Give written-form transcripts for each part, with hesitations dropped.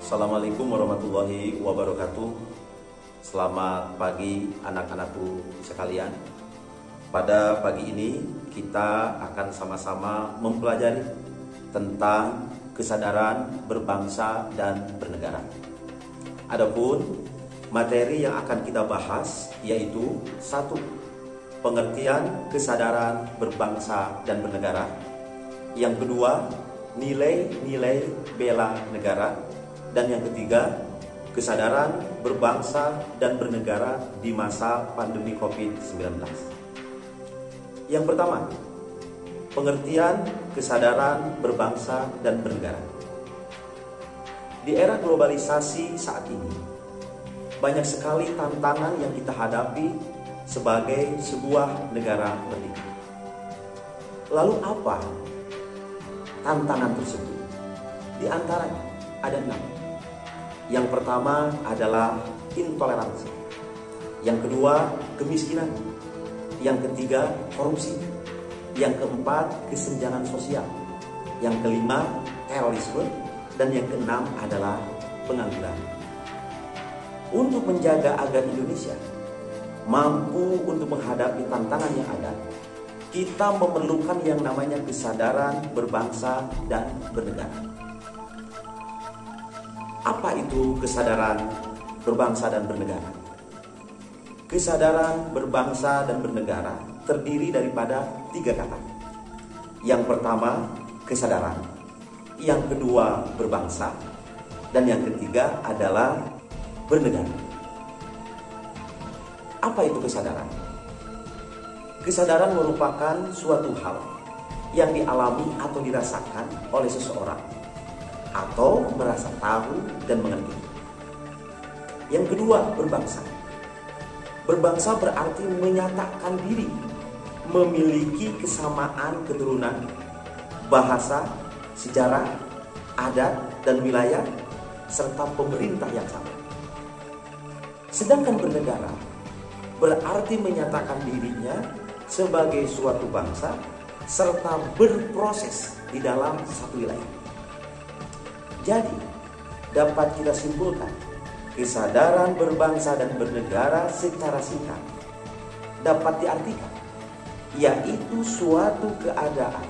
Assalamualaikum warahmatullahi wabarakatuh. Selamat pagi anak-anakku sekalian. Pada pagi ini kita akan sama-sama mempelajari tentang kesadaran berbangsa dan bernegara. Adapun materi yang akan kita bahas yaitu 1. Pengertian kesadaran berbangsa dan bernegara. Yang kedua, nilai-nilai bela negara. Dan yang ketiga, kesadaran berbangsa dan bernegara di masa pandemi COVID-19. Yang pertama, pengertian kesadaran berbangsa dan bernegara. Di era globalisasi saat ini, banyak sekali tantangan yang kita hadapi sebagai sebuah negara merdeka. Lalu apa tantangan tersebut? Di antaranya ada 6. Yang pertama adalah intoleransi. Yang kedua, kemiskinan. Yang ketiga, korupsi. Yang keempat, kesenjangan sosial. Yang kelima, terorisme. Dan yang keenam adalah pengangguran. Untuk menjaga agar Indonesia mampu untuk menghadapi tantangan yang ada, kita memerlukan yang namanya kesadaran berbangsa dan bernegara. Apa itu kesadaran berbangsa dan bernegara? Kesadaran berbangsa dan bernegara terdiri daripada 3 kata. Yang pertama, kesadaran. Yang kedua, berbangsa. Dan yang ketiga adalah bernegara. Apa itu kesadaran? Kesadaran merupakan suatu hal yang dialami atau dirasakan oleh seseorang atau merasa tahu dan mengerti. Yang kedua, berbangsa. Berbangsa berarti menyatakan diri, memiliki kesamaan keturunan, bahasa, sejarah, adat, dan wilayah, serta pemerintah yang sama. Sedangkan bernegara berarti menyatakan dirinya sebagai suatu bangsa, serta berproses di dalam satu wilayah. Jadi, dapat kita simpulkan, kesadaran berbangsa dan bernegara secara singkat dapat diartikan, yaitu suatu keadaan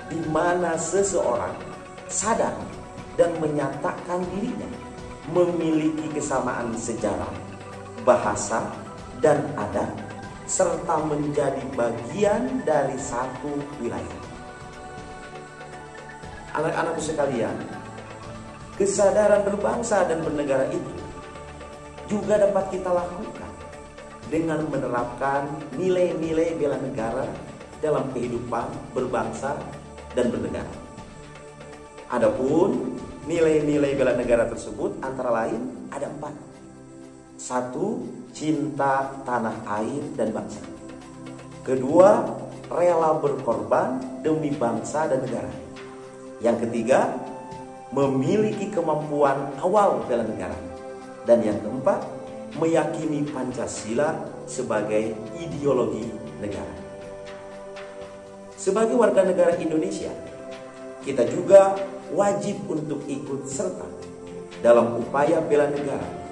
di mana seseorang sadar dan menyatakan dirinya memiliki kesamaan sejarah, bahasa, dan adat, serta menjadi bagian dari satu wilayah. Anak-anakku sekalian, kesadaran berbangsa dan bernegara itu juga dapat kita lakukan dengan menerapkan nilai-nilai bela negara dalam kehidupan berbangsa dan bernegara. Adapun nilai-nilai bela negara tersebut antara lain ada 4. 1. Cinta tanah air dan bangsa. Kedua, rela berkorban demi bangsa dan negara. Yang ketiga, memiliki kemampuan awal bela negara. Dan yang keempat, meyakini Pancasila sebagai ideologi negara. Sebagai warga negara Indonesia, kita juga wajib untuk ikut serta dalam upaya bela negara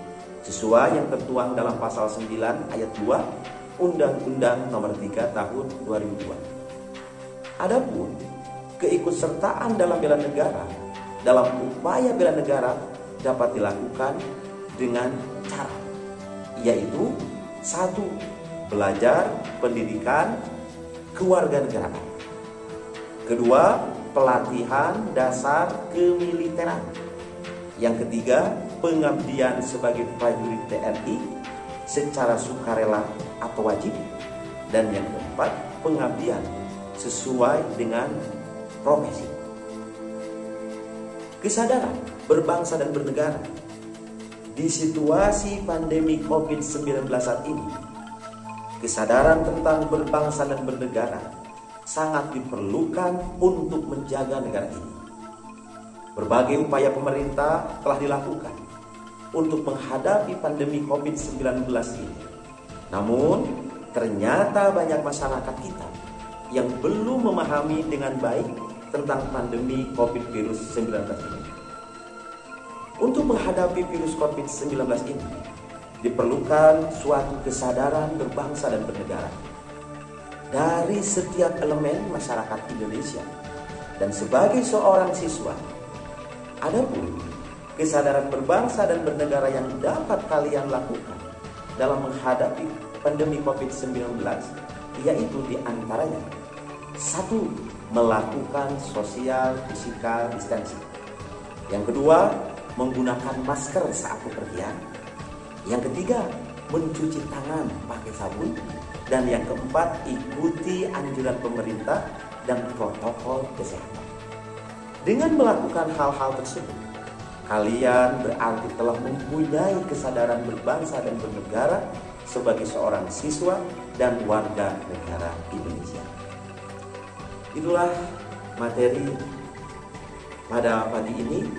sesuai yang tertuang dalam pasal 9 ayat 2 Undang-Undang Nomor 3 Tahun 2002. Adapun keikutsertaan dalam bela negara, dalam upaya bela negara dapat dilakukan dengan cara, yaitu 1. Belajar pendidikan kewarganegaraan. Kedua, pelatihan dasar kemiliteran. Yang ketiga, pengabdian sebagai prajurit TNI secara sukarela atau wajib. Dan yang keempat, pengabdian sesuai dengan profesi. Kesadaran berbangsa dan bernegara di situasi pandemi COVID-19 saat ini, kesadaran tentang berbangsa dan bernegara sangat diperlukan untuk menjaga negara ini. Berbagai upaya pemerintah telah dilakukan untuk menghadapi pandemi COVID-19 ini. Namun, ternyata banyak masyarakat kita yang belum memahami dengan baik tentang pandemi COVID-19 ini. Untuk menghadapi virus COVID-19 ini, diperlukan suatu kesadaran berbangsa dan bernegara dari setiap elemen masyarakat Indonesia. Dan sebagai seorang siswa, adapun kesadaran berbangsa dan bernegara yang dapat kalian lakukan dalam menghadapi pandemi COVID-19, yaitu diantaranya: 1. Melakukan social physical distancing. Yang kedua, menggunakan masker saat bepergian. Yang ketiga, mencuci tangan pakai sabun. Dan yang keempat, ikuti anjuran pemerintah dan protokol kesehatan. Dengan melakukan hal-hal tersebut, kalian berarti telah mempunyai kesadaran berbangsa dan bernegara sebagai seorang siswa dan warga negara Indonesia. Itulah materi pada pagi ini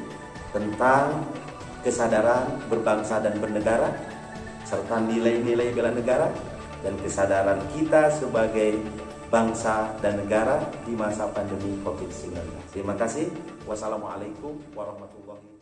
tentang kesadaran berbangsa dan bernegara, serta nilai-nilai bela negara, dan kesadaran kita sebagai bangsa dan negara di masa pandemi COVID-19. Terima kasih. Wassalamualaikum warahmatullahi wabarakatuh.